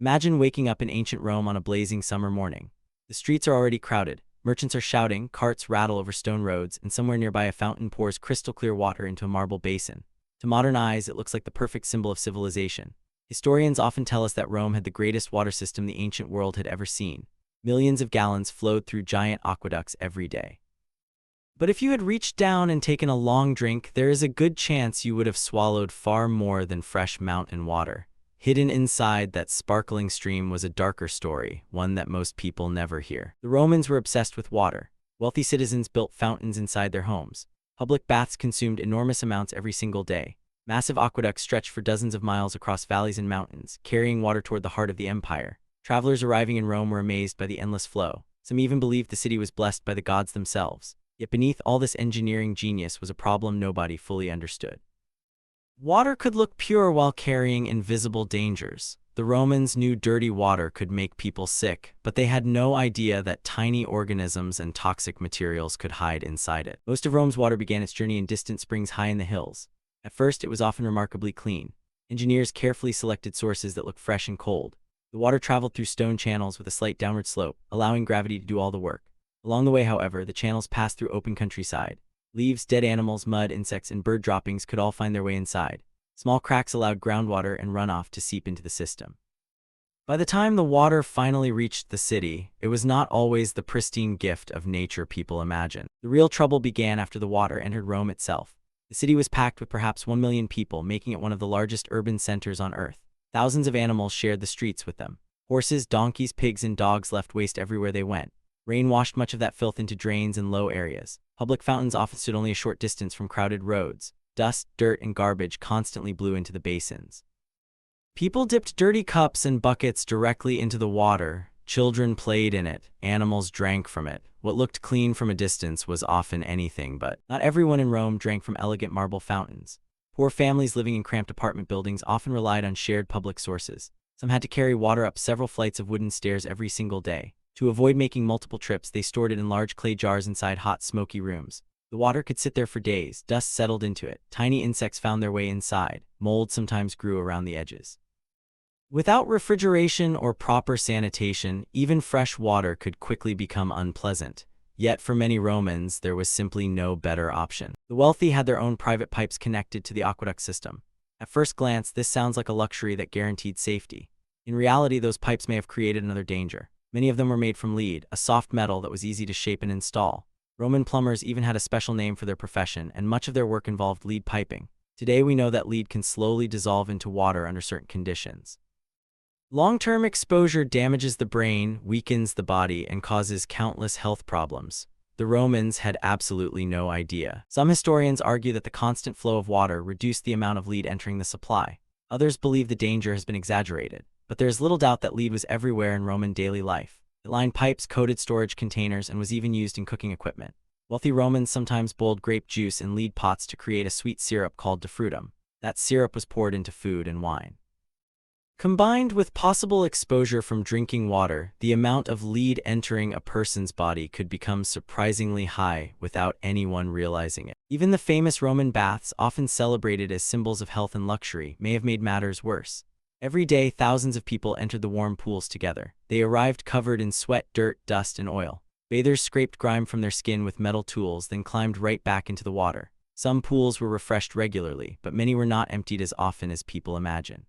Imagine waking up in ancient Rome on a blazing summer morning. The streets are already crowded, merchants are shouting, carts rattle over stone roads, and somewhere nearby a fountain pours crystal clear water into a marble basin. To modern eyes, it looks like the perfect symbol of civilization. Historians often tell us that Rome had the greatest water system the ancient world had ever seen. Millions of gallons flowed through giant aqueducts every day. But if you had reached down and taken a long drink, there is a good chance you would have swallowed far more than fresh mountain water. Hidden inside that sparkling stream was a darker story, one that most people never hear. The Romans were obsessed with water. Wealthy citizens built fountains inside their homes. Public baths consumed enormous amounts every single day. Massive aqueducts stretched for dozens of miles across valleys and mountains, carrying water toward the heart of the empire. Travelers arriving in Rome were amazed by the endless flow. Some even believed the city was blessed by the gods themselves. Yet beneath all this engineering genius was a problem nobody fully understood. Water could look pure while carrying invisible dangers. The Romans knew dirty water could make people sick, but they had no idea that tiny organisms and toxic materials could hide inside it. Most of Rome's water began its journey in distant springs high in the hills. At first, it was often remarkably clean. Engineers carefully selected sources that looked fresh and cold. The water traveled through stone channels with a slight downward slope, allowing gravity to do all the work. Along the way, however, the channels passed through open countryside. Leaves, dead animals, mud, insects, and bird droppings could all find their way inside. Small cracks allowed groundwater and runoff to seep into the system. By the time the water finally reached the city, it was not always the pristine gift of nature people imagined. The real trouble began after the water entered Rome itself. The city was packed with perhaps 1 million people, making it one of the largest urban centers on Earth. Thousands of animals shared the streets with them. Horses, donkeys, pigs, and dogs left waste everywhere they went. Rain washed much of that filth into drains and low areas. Public fountains often stood only a short distance from crowded roads. Dust, dirt, and garbage constantly blew into the basins. People dipped dirty cups and buckets directly into the water. Children played in it. Animals drank from it. What looked clean from a distance was often anything but. Not everyone in Rome drank from elegant marble fountains. Poor families living in cramped apartment buildings often relied on shared public sources. Some had to carry water up several flights of wooden stairs every single day. To avoid making multiple trips, they stored it in large clay jars inside hot, smoky rooms. The water could sit there for days. Dust settled into it. Tiny insects found their way inside. Mold sometimes grew around the edges. Without refrigeration or proper sanitation, even fresh water could quickly become unpleasant. Yet for many Romans, there was simply no better option. The wealthy had their own private pipes connected to the aqueduct system. At first glance, this sounds like a luxury that guaranteed safety. In reality, those pipes may have created another danger. Many of them were made from lead, a soft metal that was easy to shape and install. Roman plumbers even had a special name for their profession, and much of their work involved lead piping. Today we know that lead can slowly dissolve into water under certain conditions. Long-term exposure damages the brain, weakens the body, and causes countless health problems. The Romans had absolutely no idea. Some historians argue that the constant flow of water reduced the amount of lead entering the supply. Others believe the danger has been exaggerated. But there is little doubt that lead was everywhere in Roman daily life. It lined pipes, coated storage containers, and was even used in cooking equipment. Wealthy Romans sometimes boiled grape juice in lead pots to create a sweet syrup called defrutum. That syrup was poured into food and wine. Combined with possible exposure from drinking water, the amount of lead entering a person's body could become surprisingly high without anyone realizing it. Even the famous Roman baths, often celebrated as symbols of health and luxury, may have made matters worse. Every day, thousands of people entered the warm pools together. They arrived covered in sweat, dirt, dust, and oil. Bathers scraped grime from their skin with metal tools, then climbed right back into the water. Some pools were refreshed regularly, but many were not emptied as often as people imagine.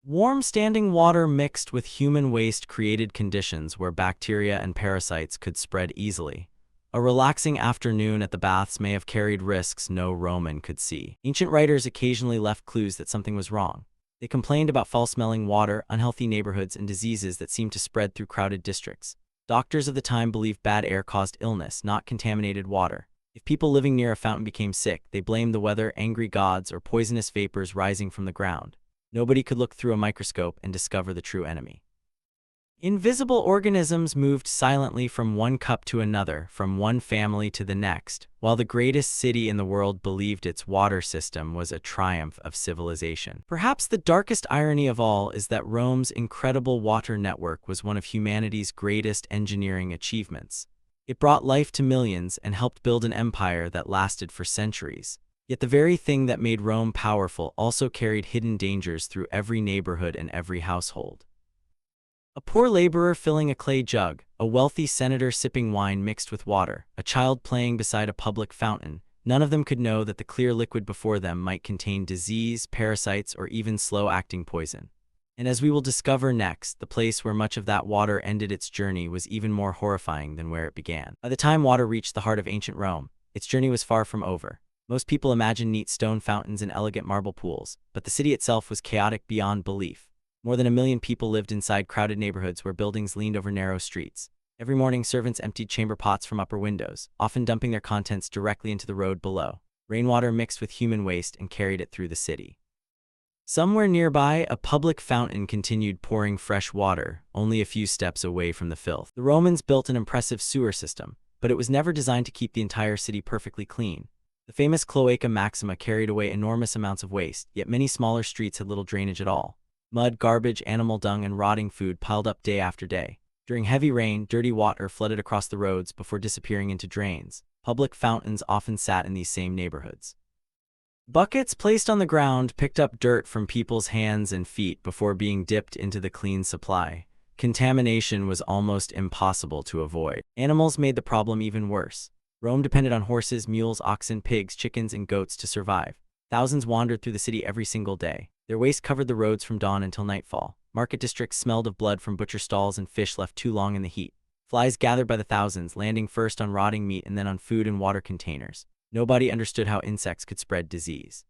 Warm standing water mixed with human waste created conditions where bacteria and parasites could spread easily. A relaxing afternoon at the baths may have carried risks no Roman could see. Ancient writers occasionally left clues that something was wrong. They complained about foul-smelling water, unhealthy neighborhoods, and diseases that seemed to spread through crowded districts. Doctors of the time believed bad air caused illness, not contaminated water. If people living near a fountain became sick, they blamed the weather, angry gods, or poisonous vapors rising from the ground. Nobody could look through a microscope and discover the true enemy. Invisible organisms moved silently from one cup to another, from one family to the next, while the greatest city in the world believed its water system was a triumph of civilization. Perhaps the darkest irony of all is that Rome's incredible water network was one of humanity's greatest engineering achievements. It brought life to millions and helped build an empire that lasted for centuries. Yet the very thing that made Rome powerful also carried hidden dangers through every neighborhood and every household. A poor laborer filling a clay jug, a wealthy senator sipping wine mixed with water, a child playing beside a public fountain, none of them could know that the clear liquid before them might contain disease, parasites, or even slow-acting poison. And as we will discover next, the place where much of that water ended its journey was even more horrifying than where it began. By the time water reached the heart of ancient Rome, its journey was far from over. Most people imagine neat stone fountains and elegant marble pools, but the city itself was chaotic beyond belief. More than 1 million people lived inside crowded neighborhoods where buildings leaned over narrow streets. Every morning, servants emptied chamber pots from upper windows, often dumping their contents directly into the road below. Rainwater mixed with human waste and carried it through the city. Somewhere nearby, a public fountain continued pouring fresh water, only a few steps away from the filth. The Romans built an impressive sewer system, but it was never designed to keep the entire city perfectly clean. The famous Cloaca Maxima carried away enormous amounts of waste, yet many smaller streets had little drainage at all. Mud, garbage, animal dung, and rotting food piled up day after day. During heavy rain, dirty water flooded across the roads before disappearing into drains. Public fountains often sat in these same neighborhoods. Buckets placed on the ground picked up dirt from people's hands and feet before being dipped into the clean supply. Contamination was almost impossible to avoid. Animals made the problem even worse. Rome depended on horses, mules, oxen, pigs, chickens, and goats to survive. Thousands wandered through the city every single day. Their waste covered the roads from dawn until nightfall. Market districts smelled of blood from butcher stalls and fish left too long in the heat. Flies gathered by the thousands, landing first on rotting meat and then on food and water containers. Nobody understood how insects could spread disease.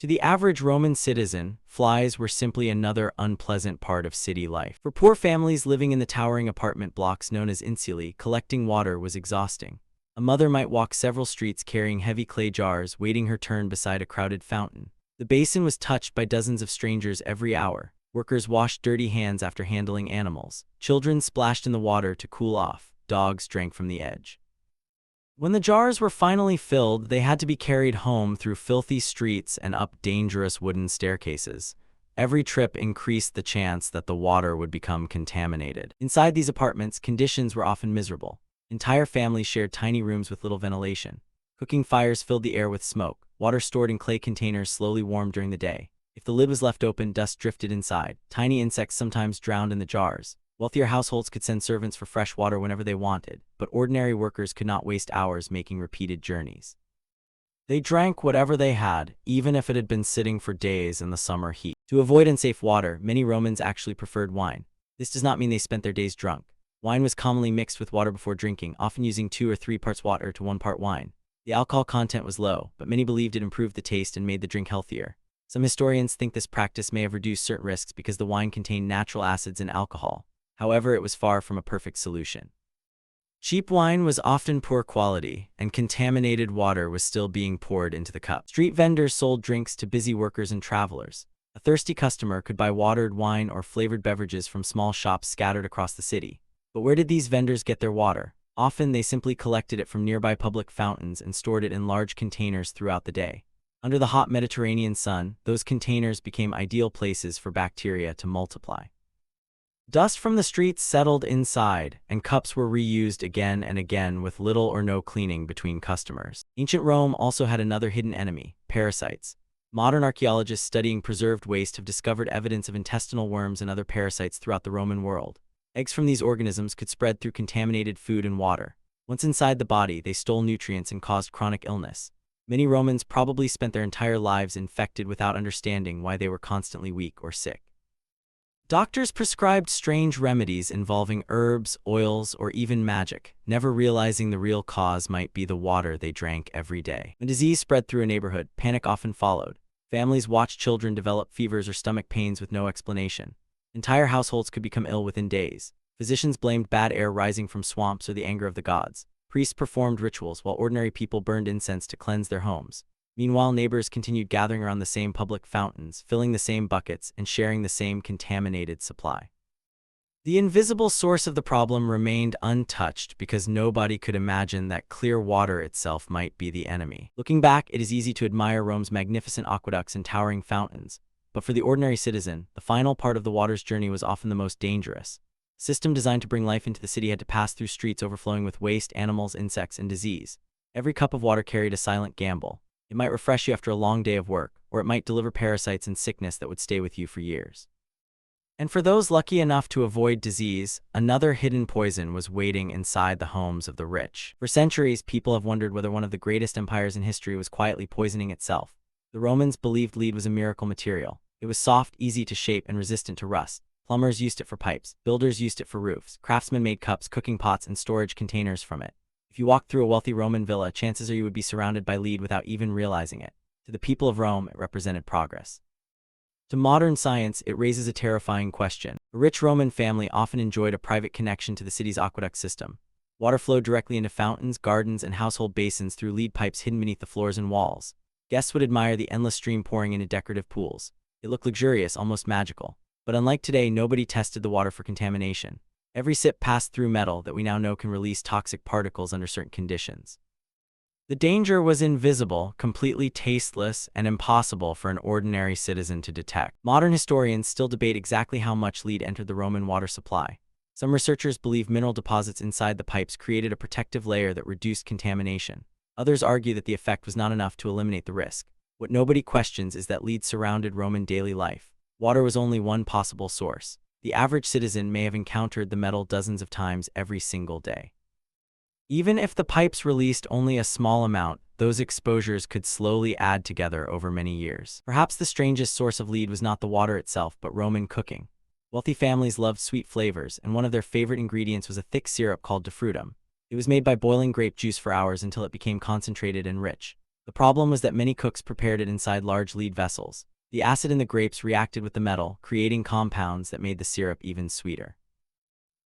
To the average Roman citizen, flies were simply another unpleasant part of city life. For poor families living in the towering apartment blocks known as insulae, collecting water was exhausting. A mother might walk several streets carrying heavy clay jars, waiting her turn beside a crowded fountain. The basin was touched by dozens of strangers every hour. Workers washed dirty hands after handling animals. Children splashed in the water to cool off. Dogs drank from the edge. When the jars were finally filled, they had to be carried home through filthy streets and up dangerous wooden staircases. Every trip increased the chance that the water would become contaminated. Inside these apartments, conditions were often miserable. Entire families shared tiny rooms with little ventilation. Cooking fires filled the air with smoke. Water stored in clay containers slowly warmed during the day. If the lid was left open, dust drifted inside. Tiny insects sometimes drowned in the jars. Wealthier households could send servants for fresh water whenever they wanted, but ordinary workers could not waste hours making repeated journeys. They drank whatever they had, even if it had been sitting for days in the summer heat. To avoid unsafe water, many Romans actually preferred wine. This does not mean they spent their days drunk. Wine was commonly mixed with water before drinking, often using 2 or 3 parts water to 1 part wine. The alcohol content was low, but many believed it improved the taste and made the drink healthier. Some historians think this practice may have reduced certain risks because the wine contained natural acids and alcohol. However, it was far from a perfect solution. Cheap wine was often poor quality, and contaminated water was still being poured into the cup. Street vendors sold drinks to busy workers and travelers. A thirsty customer could buy watered wine or flavored beverages from small shops scattered across the city. But where did these vendors get their water? Often they simply collected it from nearby public fountains and stored it in large containers throughout the day. Under the hot Mediterranean sun, those containers became ideal places for bacteria to multiply. Dust from the streets settled inside, and cups were reused again and again with little or no cleaning between customers. Ancient Rome also had another hidden enemy: parasites. Modern archaeologists studying preserved waste have discovered evidence of intestinal worms and other parasites throughout the Roman world. Eggs from these organisms could spread through contaminated food and water. Once inside the body, they stole nutrients and caused chronic illness. Many Romans probably spent their entire lives infected without understanding why they were constantly weak or sick. Doctors prescribed strange remedies involving herbs, oils, or even magic, never realizing the real cause might be the water they drank every day. When disease spread through a neighborhood, panic often followed. Families watched children develop fevers or stomach pains with no explanation. Entire households could become ill within days. Physicians blamed bad air rising from swamps or the anger of the gods. Priests performed rituals while ordinary people burned incense to cleanse their homes. Meanwhile, neighbors continued gathering around the same public fountains, filling the same buckets, and sharing the same contaminated supply. The invisible source of the problem remained untouched because nobody could imagine that clear water itself might be the enemy. Looking back, it is easy to admire Rome's magnificent aqueducts and towering fountains, but for the ordinary citizen, the final part of the water's journey was often the most dangerous. A system designed to bring life into the city had to pass through streets overflowing with waste, animals, insects, and disease. Every cup of water carried a silent gamble. It might refresh you after a long day of work, or it might deliver parasites and sickness that would stay with you for years. And for those lucky enough to avoid disease, another hidden poison was waiting inside the homes of the rich. For centuries, people have wondered whether one of the greatest empires in history was quietly poisoning itself. The Romans believed lead was a miracle material. It was soft, easy to shape, and resistant to rust. Plumbers used it for pipes, builders used it for roofs, craftsmen made cups, cooking pots, and storage containers from it. If you walked through a wealthy Roman villa, chances are you would be surrounded by lead without even realizing it. To the people of Rome, it represented progress. To modern science, it raises a terrifying question. A rich Roman family often enjoyed a private connection to the city's aqueduct system. Water flowed directly into fountains, gardens, and household basins through lead pipes hidden beneath the floors and walls. Guests would admire the endless stream pouring into decorative pools. It looked luxurious, almost magical. But unlike today, nobody tested the water for contamination. Every sip passed through metal that we now know can release toxic particles under certain conditions. The danger was invisible, completely tasteless, and impossible for an ordinary citizen to detect. Modern historians still debate exactly how much lead entered the Roman water supply. Some researchers believe mineral deposits inside the pipes created a protective layer that reduced contamination. Others argue that the effect was not enough to eliminate the risk. What nobody questions is that lead surrounded Roman daily life. Water was only one possible source. The average citizen may have encountered the metal dozens of times every single day. Even if the pipes released only a small amount, those exposures could slowly add together over many years. Perhaps the strangest source of lead was not the water itself, but Roman cooking. Wealthy families loved sweet flavors, and one of their favorite ingredients was a thick syrup called defrutum. It was made by boiling grape juice for hours until it became concentrated and rich. The problem was that many cooks prepared it inside large lead vessels. The acid in the grapes reacted with the metal, creating compounds that made the syrup even sweeter.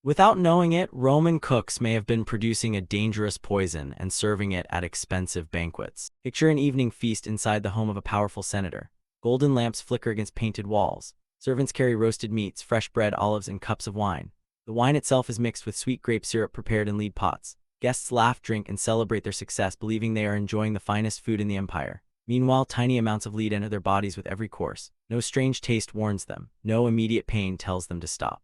Without knowing it, Roman cooks may have been producing a dangerous poison and serving it at expensive banquets. Picture an evening feast inside the home of a powerful senator. Golden lamps flicker against painted walls. Servants carry roasted meats, fresh bread, olives, and cups of wine. The wine itself is mixed with sweet grape syrup prepared in lead pots. Guests laugh, drink, and celebrate their success, believing they are enjoying the finest food in the empire. Meanwhile, tiny amounts of lead enter their bodies with every course. No strange taste warns them. No immediate pain tells them to stop.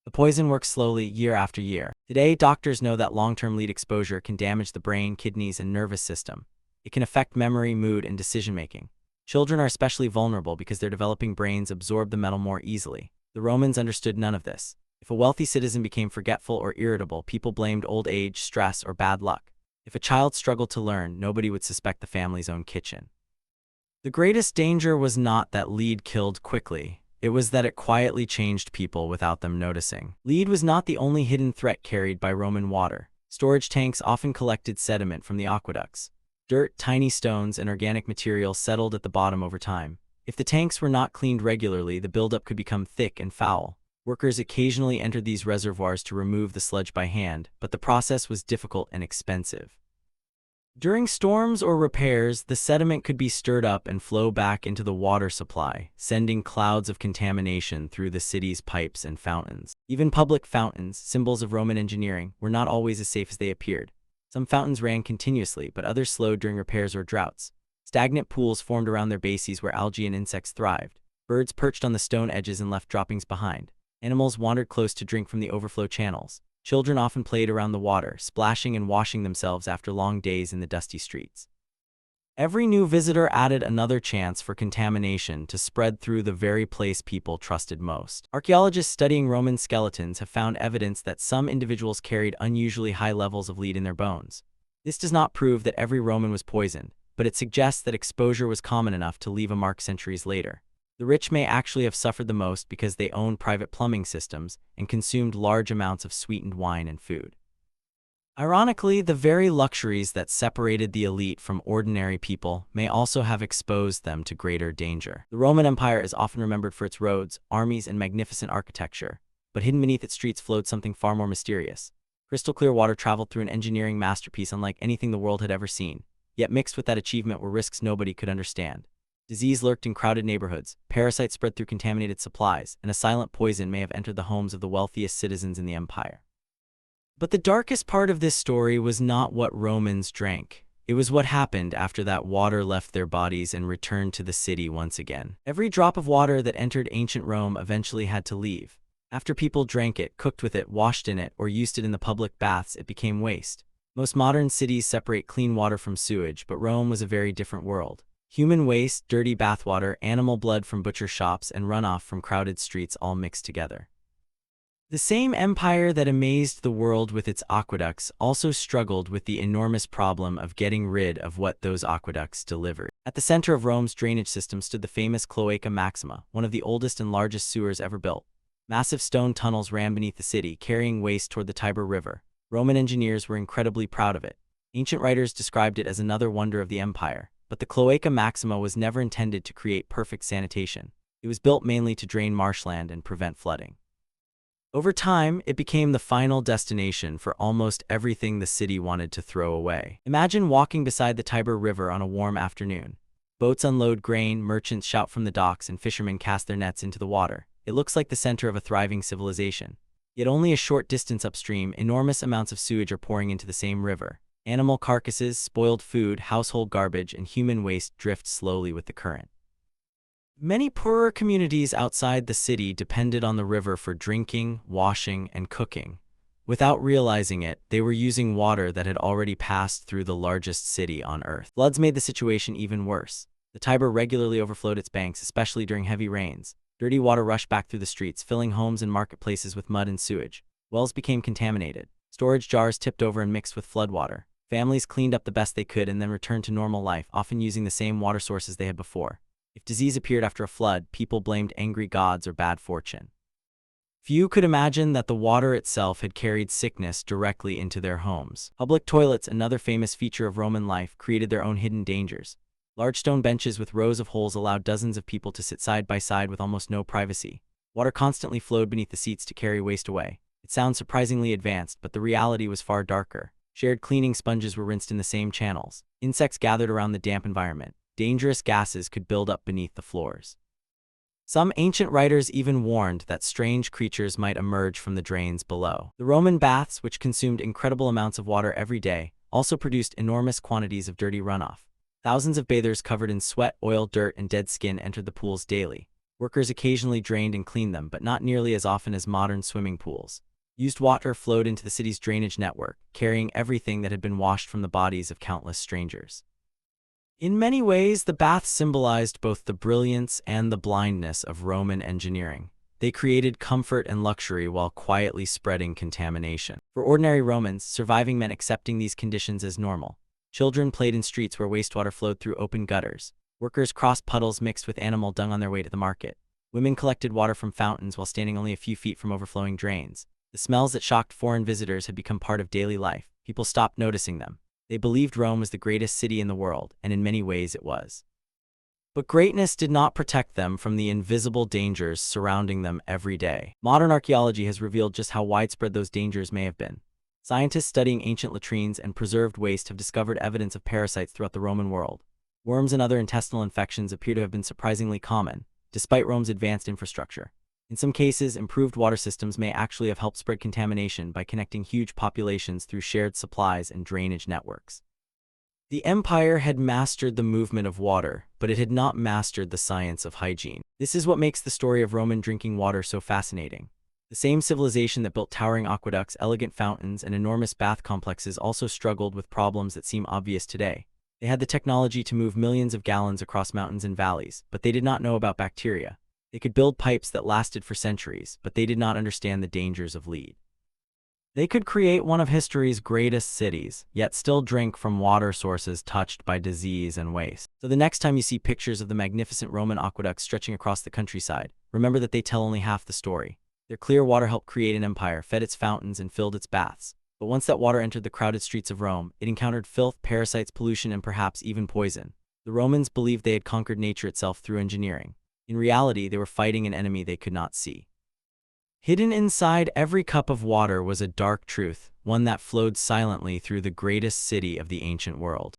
The poison works slowly, year after year. Today, doctors know that long-term lead exposure can damage the brain, kidneys, and nervous system. It can affect memory, mood, and decision-making. Children are especially vulnerable because their developing brains absorb the metal more easily. The Romans understood none of this. If a wealthy citizen became forgetful or irritable, people blamed old age, stress, or bad luck. If a child struggled to learn, nobody would suspect the family's own kitchen. The greatest danger was not that lead killed quickly. It was that it quietly changed people without them noticing. Lead was not the only hidden threat carried by Roman water. Storage tanks often collected sediment from the aqueducts. Dirt, tiny stones, and organic material settled at the bottom over time. If the tanks were not cleaned regularly, the buildup could become thick and foul. Workers occasionally entered these reservoirs to remove the sludge by hand, but the process was difficult and expensive. During storms or repairs, the sediment could be stirred up and flow back into the water supply, sending clouds of contamination through the city's pipes and fountains. Even public fountains, symbols of Roman engineering, were not always as safe as they appeared. Some fountains ran continuously, but others slowed during repairs or droughts. Stagnant pools formed around their bases where algae and insects thrived. Birds perched on the stone edges and left droppings behind. Animals wandered close to drink from the overflow channels. Children often played around the water, splashing and washing themselves after long days in the dusty streets. Every new visitor added another chance for contamination to spread through the very place people trusted most. Archaeologists studying Roman skeletons have found evidence that some individuals carried unusually high levels of lead in their bones. This does not prove that every Roman was poisoned, but it suggests that exposure was common enough to leave a mark centuries later. The rich may actually have suffered the most because they owned private plumbing systems and consumed large amounts of sweetened wine and food. Ironically, the very luxuries that separated the elite from ordinary people may also have exposed them to greater danger. The Roman Empire is often remembered for its roads, armies, and magnificent architecture, but hidden beneath its streets flowed something far more mysterious. Crystal clear water traveled through an engineering masterpiece unlike anything the world had ever seen, yet mixed with that achievement were risks nobody could understand. Disease lurked in crowded neighborhoods, parasites spread through contaminated supplies, and a silent poison may have entered the homes of the wealthiest citizens in the empire. But the darkest part of this story was not what Romans drank. It was what happened after that water left their bodies and returned to the city once again. Every drop of water that entered ancient Rome eventually had to leave. After people drank it, cooked with it, washed in it, or used it in the public baths, it became waste. Most modern cities separate clean water from sewage, but Rome was a very different world. Human waste, dirty bathwater, animal blood from butcher shops, and runoff from crowded streets all mixed together. The same empire that amazed the world with its aqueducts also struggled with the enormous problem of getting rid of what those aqueducts delivered. At the center of Rome's drainage system stood the famous Cloaca Maxima, one of the oldest and largest sewers ever built. Massive stone tunnels ran beneath the city, carrying waste toward the Tiber River. Roman engineers were incredibly proud of it. Ancient writers described it as another wonder of the empire, but the Cloaca Maxima was never intended to create perfect sanitation. It was built mainly to drain marshland and prevent flooding. Over time, it became the final destination for almost everything the city wanted to throw away. Imagine walking beside the Tiber River on a warm afternoon. Boats unload grain, merchants shout from the docks, and fishermen cast their nets into the water. It looks like the center of a thriving civilization. Yet only a short distance upstream, enormous amounts of sewage are pouring into the same river. Animal carcasses, spoiled food, household garbage, and human waste drift slowly with the current. Many poorer communities outside the city depended on the river for drinking, washing, and cooking. Without realizing it, they were using water that had already passed through the largest city on Earth. Floods made the situation even worse. The Tiber regularly overflowed its banks, especially during heavy rains. Dirty water rushed back through the streets, filling homes and marketplaces with mud and sewage. Wells became contaminated. Storage jars tipped over and mixed with floodwater. Families cleaned up the best they could and then returned to normal life, often using the same water sources they had before. If disease appeared after a flood, people blamed angry gods or bad fortune. Few could imagine that the water itself had carried sickness directly into their homes. Public toilets, another famous feature of Roman life, created their own hidden dangers. Large stone benches with rows of holes allowed dozens of people to sit side by side with almost no privacy. Water constantly flowed beneath the seats to carry waste away. It sounds surprisingly advanced, but the reality was far darker. Shared cleaning sponges were rinsed in the same channels. Insects gathered around the damp environment. Dangerous gases could build up beneath the floors. Some ancient writers even warned that strange creatures might emerge from the drains below. The Roman baths, which consumed incredible amounts of water every day, also produced enormous quantities of dirty runoff. Thousands of bathers covered in sweat, oil, dirt, and dead skin entered the pools daily. Workers occasionally drained and cleaned them, but not nearly as often as modern swimming pools. Used water flowed into the city's drainage network, carrying everything that had been washed from the bodies of countless strangers. In many ways, the baths symbolized both the brilliance and the blindness of Roman engineering. They created comfort and luxury while quietly spreading contamination. For ordinary Romans, surviving meant accepting these conditions as normal. Children played in streets where wastewater flowed through open gutters. Workers crossed puddles mixed with animal dung on their way to the market. Women collected water from fountains while standing only a few feet from overflowing drains. The smells that shocked foreign visitors had become part of daily life. People stopped noticing them. They believed Rome was the greatest city in the world, and in many ways it was. But greatness did not protect them from the invisible dangers surrounding them every day. Modern archaeology has revealed just how widespread those dangers may have been. Scientists studying ancient latrines and preserved waste have discovered evidence of parasites throughout the Roman world. Worms and other intestinal infections appear to have been surprisingly common, despite Rome's advanced infrastructure. In some cases, improved water systems may actually have helped spread contamination by connecting huge populations through shared supplies and drainage networks. The empire had mastered the movement of water, but it had not mastered the science of hygiene. This is what makes the story of Roman drinking water so fascinating. The same civilization that built towering aqueducts, elegant fountains, and enormous bath complexes also struggled with problems that seem obvious today. They had the technology to move millions of gallons across mountains and valleys, but they did not know about bacteria. They could build pipes that lasted for centuries, but they did not understand the dangers of lead. They could create one of history's greatest cities, yet still drink from water sources touched by disease and waste. So the next time you see pictures of the magnificent Roman aqueducts stretching across the countryside, remember that they tell only half the story. Their clear water helped create an empire, fed its fountains, and filled its baths. But once that water entered the crowded streets of Rome, it encountered filth, parasites, pollution, and perhaps even poison. The Romans believed they had conquered nature itself through engineering. In reality, they were fighting an enemy they could not see. Hidden inside every cup of water was a dark truth, one that flowed silently through the greatest city of the ancient world.